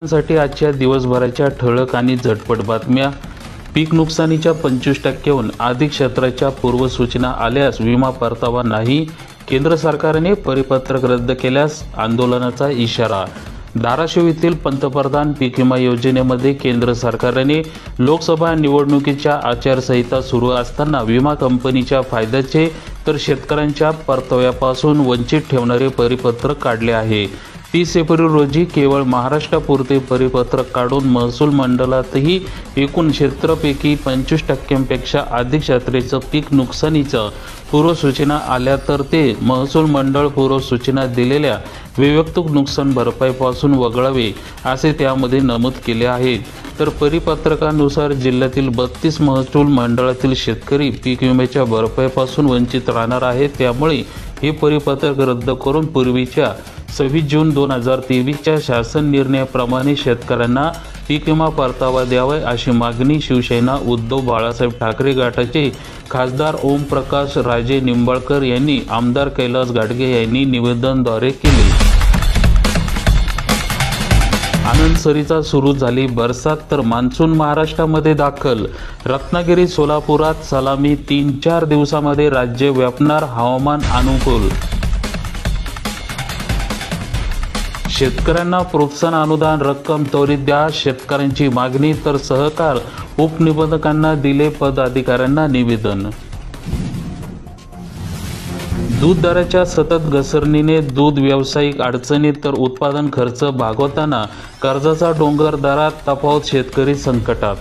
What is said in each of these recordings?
साठी आजच्या दिवसभराच्या ठळक आणि झटपट बातम्या। पीक नुकसानीच्या 25%हून अधिक क्षेत्राच्या पूर्वसूचना आल्यास विमा परतावा नाही। केंद्र सरकारने परिपत्रक रद्द केल्यास आंदोलनाचा इशारा। धाराशिव येथील पंतप्रधान पीक विमा योजनेमध्ये केंद्र सरकारने लोकसभा निवडणुकीच्या आचारसंहिता सुरू असताना विमा कंपनीच्या फायद्याचे तर शेतकऱ्यांच्या परताव्यापासून वंचित ठेवणारे परिपत्रक काढले आहे। 30 एप्रिल रोजी केवळ महाराष्ट्रापुरते परिपत्रक काढून महसूल मंडळातही एकूण क्षेत्रापैकी 25%पेक्षा अधिक क्षेत्राचं पीक नुकसानीचं पूर्वसूचना आल्या तर ते महसूल मंडळ पूर्वसूचना दिलेल्या वैयक्तिक नुकसान भरपाईपासून वगळावे असे त्यामध्ये नमूद केले आहे। तर परिपत्रकानुसार जिल्ह्यातील 32 महसूल मंडळातील शेतकरी पीक विम्याच्या भरपाईपासून वंचित राहणार आहेत। त्यामुळे हे परिपत्रक रद्द करून पूर्वीच्या 26 जून 2023च्या शासन निर्णयाप्रमाणे शेतकऱ्यांना पीक विमा परतावा द्यावा अशी मागणी शिवसेना उद्धव बाळासाहेब ठाकरे गटाचे खासदार ओमप्रकाश राजे निंबाळकर यांनी आमदार कैलास घाटगे यांनी निवेदनाद्वारे केली। आनंदसरीचा सुरू झाली बरसात तर मान्सून महाराष्ट्रामध्ये दाखल। रत्नागिरी सोलापुरात सलामी 3-4 दिवसामध्ये राज्य व्यापणार हवामान अनुकूल। शेतकऱ्यांना प्रोत्साहन अनुदान रक्कम त्वरित द्या शेतकऱ्यांची मागणी तर सहकार उपनिबंधकांना दिले पदाधिकाऱ्यांना निवेदन। दूध दराच्या सतत घसरणीने दूध व्यावसायिक अडचणीत तर उत्पादन खर्च भागवताना कर्जाचा डोंगर दरात तफावत शेतकरी संकटात।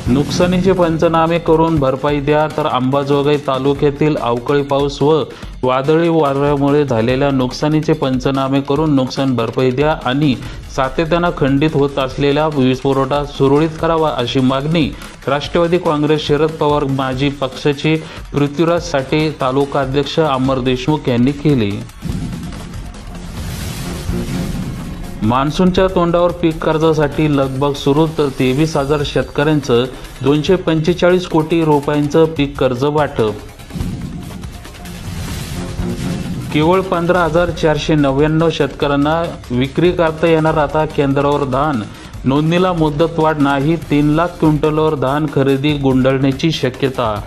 नुकसानीचे पंचनामे करून भरपाई द्या तर अंबाजोगाई तालुक्यातील अवकाळी पाऊस व वादळी वाऱ्यामुळे झालेल्या नुकसानीचे पंचनामे करून नुकसान भरपाई द्या आणि सातत्याने खंडित होत असलेला वीज पुरवठा सुरळीत करावा अशी मागणी राष्ट्रवादी काँग्रेस शरद पवार माजी पक्षाचे पृथ्वीराज साठे तालुका अध्यक्ष अमर देशमुख यांनी केली। मान्सूनच्या तोंडावर पीक कर्जासाठी लगबग सुरू तर 23,000 शेतकऱ्यांचं 245 कोटी रुपयांचं पीक कर्ज वाटप। केवळ 15,499 शेतकऱ्यांना विक्री करता येणार आता केंद्रावर धान। नोंदणीला मुदतवाढ नाही। 3 लाख क्विंटलवर धान खरेदी गुंडाळण्याची शक्यता।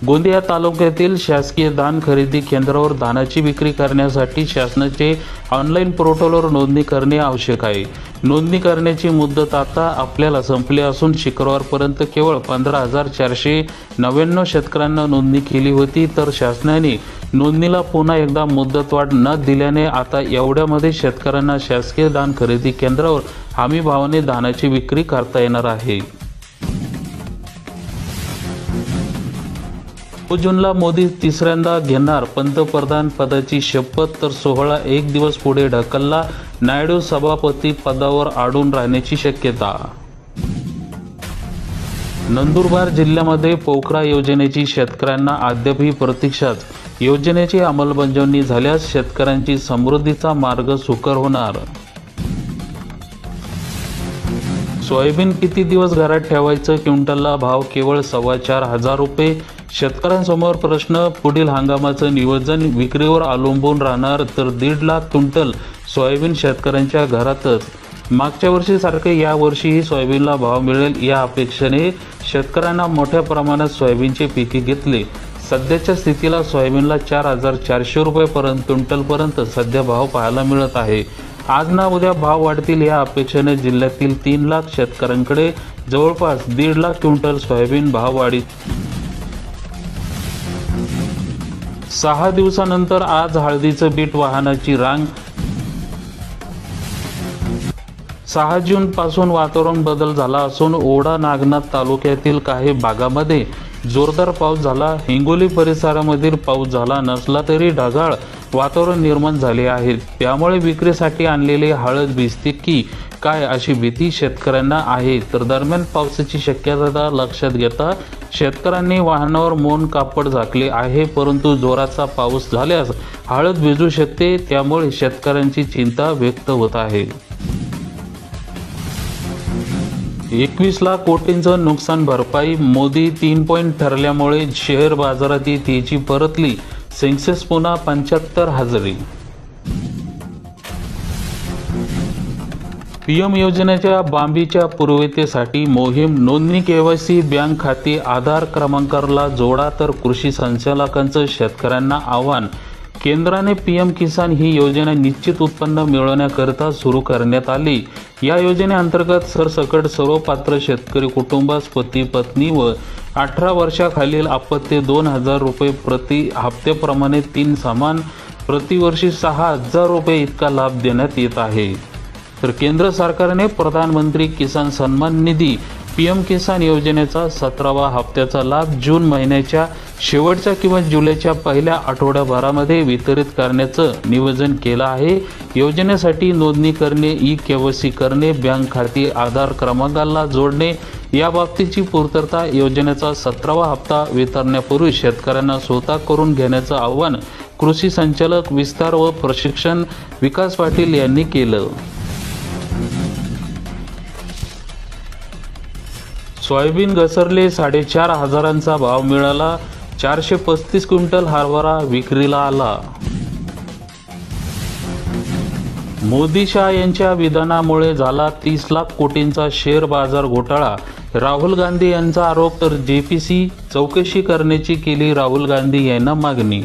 गोंदिया तालुक्यातील शासकीय धान खरेदी केंद्रावर धानाची विक्री करण्यासाठी शासनाचे ऑनलाईन पोर्टलवर नोंदणी करणे आवश्यक आहे। नोंदणी करण्याची मुदत आता आपल्याला संपली असून शुक्रवारपर्यंत केवळ 15,499 शेतकऱ्यांना नोंदणी केली होती तर शासनाने नोंदणीला पुन्हा एकदा मुदतवाढ न दिल्याने आता एवढ्यामध्ये शेतकऱ्यांना शासकीय धान खरेदी केंद्रावर हमी भावाने धानाची विक्री करता येणार आहे। 9 जूनला मोदी तिसऱ्यांदा घेणार पंतप्रधान पदाची शपथ तर सोहळा 1 दिवस पुढे ढकलला। नायडू सभापती पदावर अडून राहण्याची शक्यता। नंदुरबार जिल्ह्यामध्ये पोखरा योजनेची शेतकऱ्यांना अद्यापही प्रतीक्षाच। योजनेची अंमलबजावणी झाल्यास शेतकऱ्यांची समृद्धीचा मार्ग सुकर होणार। सोयाबीन किती दिवस घरात ठेवायचं? क्विंटलला भाव केवळ 4,500 रुपये। शेतकऱ्यांसमोर प्रश्न पुढील हंगामाचं नियोजन विक्रीवर अवलंबून राहणार तर 1.5 लाख क्विंटल सोयाबीन शेतकऱ्यांच्या घरातच। मागच्या वर्षीसारखे यावर्षीही सोयाबीनला भाव मिळेल या अपेक्षेने शेतकऱ्यांना मोठ्या प्रमाणात सोयाबीनचे पिके घेतले। सध्याच्या स्थितीला सोयाबीनला 4,400 रुपयेपर्यंत क्विंटलपर्यंत सध्या भाव पाहायला मिळत आहे। आज ना उद्या भाव वाढतील या अपेक्षेने जिल्ह्यातील 3 लाख शेतकऱ्यांकडे जवळपास 1.5 लाख क्विंटल सोयाबीन भाववाढीत। 6 दिवसानंतर आज हळदीचं बीट वाहनाची रांग। 6 जून पासून वातावरण बदल झाला असून ओढा नागनाथ तालुक्यातील काही भागामध्ये जोरदार पाऊस झाला। हिंगोली परिसरामधील पाऊस झाला नसला तरी ढगाळ वातावरण निर्माण झाले आहे। त्यामुळे विक्रीसाठी आणलेले हळद भिजते की काय अशी भीती शेतकऱ्यांना आहे। तर दरम्यान पावसाची शक्यता लक्षात घेता शेतकऱ्यांनी वाहनावर मौन कापड झाकले आहे। परंतु जोराचा पाऊस झाल्यास हळद भिजू शकते त्यामुळे शेतकऱ्यांची चिंता व्यक्त होत आहे। 21 लाख कोटींचं नुकसान भरपाई। मोदी 3 पॉइंट ठरल्यामुळे शेअर बाजारात तेजी परतली। सेन्सेक्स पुन्हा 75 हजेरी। पीएम योजनेच्या बांबीच्या पूर्ततेसाठी मोहीम नोंदणी केवायसी बँक खाते आधार क्रमांकाला जोडा तर कृषी संचालकांचं शेतकऱ्यांना आव्हान। केंद्राने पीएम किसान ही योजना निश्चित उत्पन्न मिळवण्याकरिता सुरू करण्यात आली। या योजनेअंतर्गत सरसकट सर्व पात्र शेतकरी कुटुंबास पती पत्नी व 18 वर्षाखालील अपत्य 2000 रुपये प्रति हप्त्याप्रमाणे 3 समान प्रतिवर्षी 6000 रुपये इतका लाभ देण्यात येत आहे। तर केंद्र सरकारने प्रधानमंत्री किसान सन्मान निधी पीएम किसान योजनेचा 17वा हप्त्याचा लाभ जून महिन्याच्या शेवटच्या किंवा जुलैच्या पहिल्या आठवड्याभरामध्ये वितरित करण्याचं नियोजन केलं आहे। योजनेसाठी नोंदणी करणे, ई-केवायसी करणे, बँक खाते आधार क्रमांकाला जोडणे याबाबतीची पूर्तता योजनेचा 17वा हप्ता वितरण्यापूर्वी शेतकऱ्यांना स्वतः करून घेण्याचं आवाहन कृषी संचालक विस्तार व प्रशिक्षण विकास पाटील यांनी केलं। सोयाबीन घसरले, 4500चा भाव मिळाला, 435 क्विंटल हरभरा विक्रीला आला। मोदी शहा यांच्या विधानामुळे झाला 30 लाख कोटींचा शेअर बाजार घोटाळा, राहुल गांधी यांचा आरोप। तर जेपीसी चौकशी करण्याची केली राहुल गांधी यांना मागणी।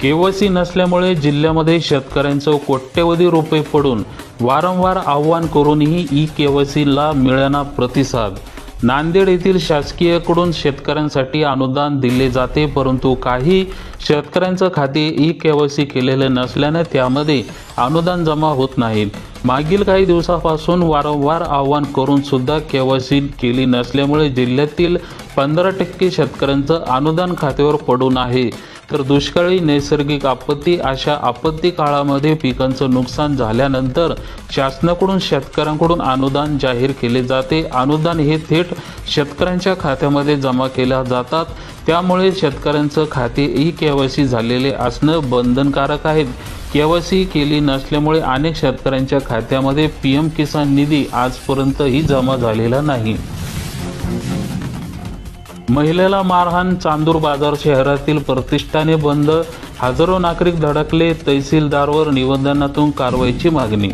केवायसी नसल्यामुळे जिल्ह्यामध्ये शेतकऱ्यांचं कोट्यवधी रुपये पडून वारंवार आव्हान करूनही ई-केवायसीला मिळेना प्रतिसाद। नांदेड येथील शासकीयकडून शेतकऱ्यांसाठी अनुदान दिले जाते, परंतु काही शेतकऱ्यांचं खाते ई-केवायसी केलेले नसल्याने त्यामध्ये अनुदान जमा होत नाहीत। मागील काही दिवसापासून वारंवार आव्हान करून सुद्धा केवायसी केली नसल्यामुळे जिल्ह्यातील 15% शेतकऱ्यांचं अनुदान खात्यावर पडून आहे। तर दुष्काळी, नैसर्गिक आपत्ती अशा आपत्ती काळामध्ये पिकांचं नुकसान झाल्यानंतर शासनाकडून शेतकऱ्यांकडून अनुदान जाहीर केले जाते। अनुदान हे थेट शेतकऱ्यांच्या खात्यामध्ये जमा केल्या जातात, त्यामुळे शेतकऱ्यांचं खाते ई-केवायसी झालेले असणं बंधनकारक आहे। केवायसी केली नसल्यामुळे अनेक शेतकऱ्यांच्या खात्यामध्ये पीएम किसान निधी आजपर्यंतही जमा झालेला नाही। महिलेला मारहाण, चांदूर बाजार शहरातील प्रतिष्ठाने बंद, हजारो नागरिक धडकले, तहसीलदारवर निवेदनातून कारवाईची मागणी।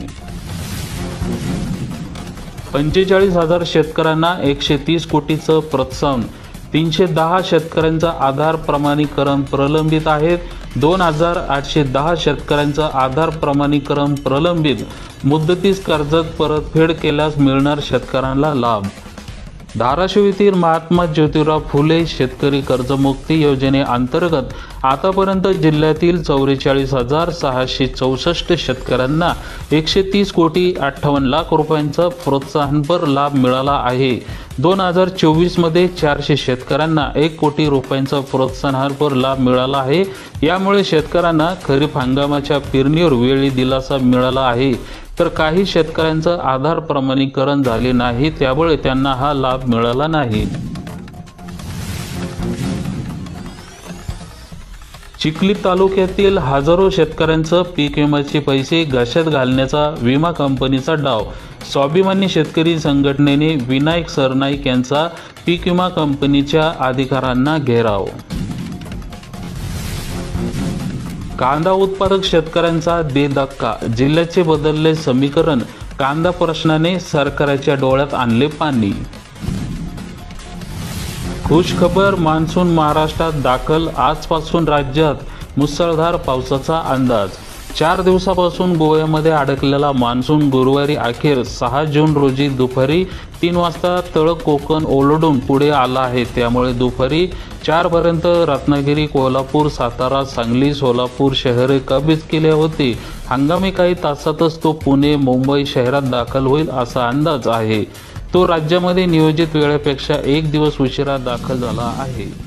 45,000 शेतकऱ्यांना 130 कोटीचं प्रोत्साहन, 310 शेतकऱ्यांचा आधार प्रमाणीकरण प्रलंबित आहेत। 2810 शेतकऱ्यांचं आधार प्रमाणीकरण प्रलंबित, मुदतीस कर्ज परतफेड केल्यास मिळणार शेतकऱ्यांना लाभ। धाराशिव येथील महात्मा ज्योतिराव फुले शेतकरी कर्जमुक्ती योजनेअंतर्गत आतापर्यंत जिल्ह्यातील 44,664 शेतकऱ्यांना 130 कोटी 58 लाख रुपयांचा प्रोत्साहनपर लाभ मिळाला आहे। 2024 मध्ये 400 शेतकऱ्यांना 1 कोटी रुपयांचा प्रोत्साहनपर लाभ मिळाला आहे। यामुळे शेतकऱ्यांना खरीप हंगामाच्या पेरणीवर वेळी दिलासा मिळाला आहे। तर काही शेतकऱ्यांचं आधार प्रमाणीकरण झाले नाही, त्यामुळे त्यांना हा लाभ मिळाला नाही। चिखली तालुक्यातील हजारो शेतकऱ्यांचं पीक विम्याचे पैसे घशात घालण्याचा विमा कंपनीचा डाव। स्वाभिमानी शेतकरी संघटनेने विनायक सरनाईक यांचा पीक विमा कंपनीच्या अधिकाऱ्यांना घेराव। कांदा उत्पादक शेतकऱ्यांचा बेधक्का, जिल्ह्याचे बदलले समीकरण, कांदा प्रश्नाने सरकारच्या डोळ्यात आणले पाणी। खुशखबर, मान्सून महाराष्ट्रात दाखल, आजपासून राज्यात मुसळधार पावसाचा अंदाज। 4 दिवसापासून गोव्यामध्ये अडकलेला मान्सून गुरुवारी अखेर 6 जून रोजी दुपारी 3 वाजता तळ कोकण ओलांडून पुढे आला आहे। त्यामुळे दुपारी 4 पर्यंत रत्नागिरी, कोल्हापूर, सातारा, सांगली, सोलापूर शहरे काबीज केले होते। हंगामी काही तासातच तो पुणे, मुंबई शहरात दाखल होईल असा अंदाज आहे। तो राज्यामध्ये नियोजित वेळेपेक्षा 1 दिवस उशिरा दाखल झाला आहे।